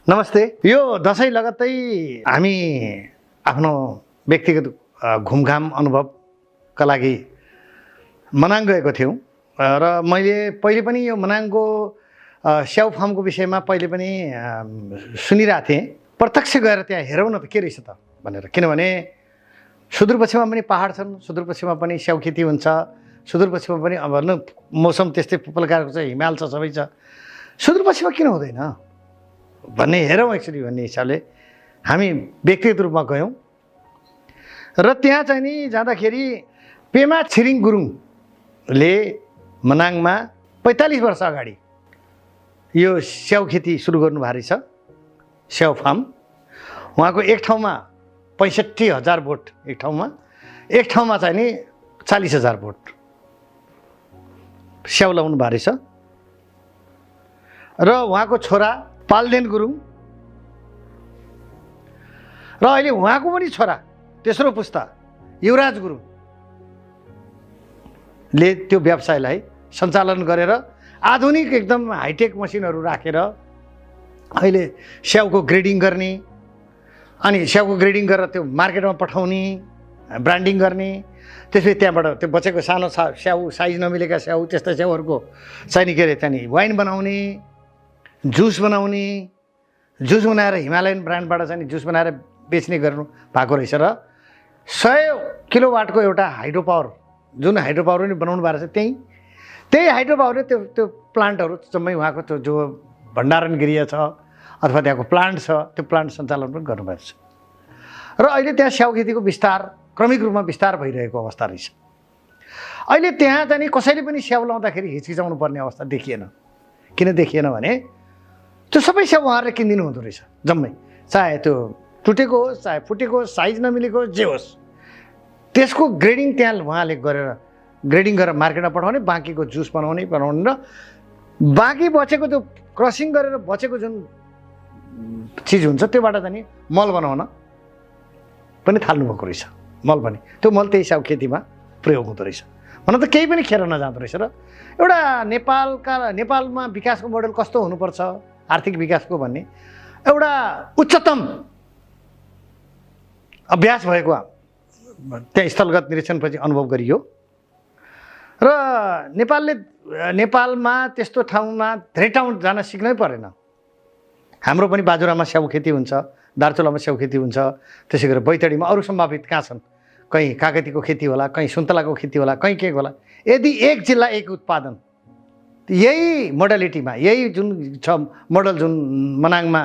नमस्ते। यो दशैं लगत्तै हामी आफ्नो व्यक्तिगत घुमघाम अनुभवका लागि मनाङ गएको थियौँ र मैले पहिले पनि यो मनाङको स्याउ फार्मको विषयमा पहिले पनि सुनिरहेको थिएँ। प्रत्यक्ष गएर त्यहाँ हेरौँ न त के रहेछ त भनेर, किनभने सुदूरपश्चिममा पनि पहाड छन्, सुदूरपश्चिममा पनि स्याउ खेती हुन्छ, सुदूरपश्चिममा पनि अब मौसम त्यस्तै प्रकारको छ, हिमाल छ, सबै छ, सुदूरपश्चिममा किन हुँदैन भन्ने हेरौँ एक्चुअली भन्ने हिसाबले हामी व्यक्तिगत रूपमा गयौँ र त्यहाँ चाहिँ नि जाँदाखेरि पेमा छिरिङ गुरुङले मनाङमा 45 वर्ष अगाडि यो स्याउ खेती सुरु गर्नुभएको रहेछ, स्याउ फार्म। उहाँको एक ठाउँमा 65,000 बोट, एक ठाउँमा चाहिँ नि 40,000 बोट स्याउ लाउनु भएको रहेछ। र उहाँको छोरा पाल्देन गुरुङ र अहिले उहाँको पनि छोरा तेस्रो पुस्ता युवराज गुरुङले त्यो व्यवसायलाई सञ्चालन गरेर आधुनिक एकदम हाइटेक मसिनहरू राखेर अहिले स्याउको ग्रेडिङ गर्ने, अनि स्याउको ग्रेडिङ गरेर त्यो मार्केटमा पठाउने, ब्रान्डिङ गर्ने, त्यसपछि त्यहाँबाट त्यो बचेको सानो स्याउ, साइज नमिलेका स्याउ, त्यस्ता स्याउहरूको चाहिँ के अरे त्यहाँदेखि वाइन बनाउने, जुस बनाएर हिमालयन ब्रान्डबाट चाहिँ जुस बनाएर बेच्ने गर्नु भएको रहेछ। र 100 किलोवाटको एउटा हाइड्रो पावर, जुन हाइड्रो पावर पनि बनाउनु भएको छ, त्यही हाइड्रो पावरले त्यो प्लान्टहरू जम्मै उहाँको त्यो जो भण्डारण गृह छ अथवा त्यहाँको प्लान्ट छ, त्यो प्लान्ट सञ्चालन पनि गर्नुभएको छ। र अहिले त्यहाँ स्याउ खेतीको क्रमिक रूपमा विस्तार भइरहेको अवस्था रहेछ। अहिले त्यहाँ चाहिँ कसैले पनि स्याउ लाउँदाखेरि हिचकिचाउनु पर्ने अवस्था देखिएन। किन देखिएन भने त्यो सबै स्याउ उहाँहरूले किनिदिनु हुँदो रहेछ जम्मै, चाहे त्यो टुटेको होस्, चाहे फुटेको होस्, साइज नमिलेको होस्, जे होस्, त्यसको ग्रेडिङ त्यहाँ उहाँले ग्रेडिङ गरेर मार्केटमा पठाउने, बाँकीको जुस बनाउने र बाँकी बचेको त्यो क्रसिङ गरेर बचेको जुन चिज हुन्छ त्योबाट चाहिँ मल बनाउन पनि थाल्नुभएको रहेछ। मल पनि त्यो मल त्यही स्याउ खेतीमा प्रयोग हुँदो रहेछ। भन त केही पनि खेर नजाँदो रहेछ। र एउटा नेपालमा विकासको मोडल कस्तो हुनुपर्छ, आर्थिक विकासको भन्ने एउटा उच्चतम अभ्यास भएको त्यहाँ स्थलगत निरीक्षणपछि अनुभव गरियो। र नेपालमा त्यस्तो ठाउँमा धेरै ठाउँ जान सिक्नै परेन। हाम्रो पनि बाजुरामा स्याउ खेती हुन्छ, दार्चुलामा स्याउ खेती हुन्छ, त्यसै गरेर बैतडीमा अरू सम्भावित कहाँ छन्, कहीँ कागतीको खेती होला, कहीँ सुन्तलाको खेती होला, कहीँ के होला। यदि एक जिल्ला एक उत्पादन, यही मोडालिटीमा, यही जुन छ मोडल जुन मनाङमा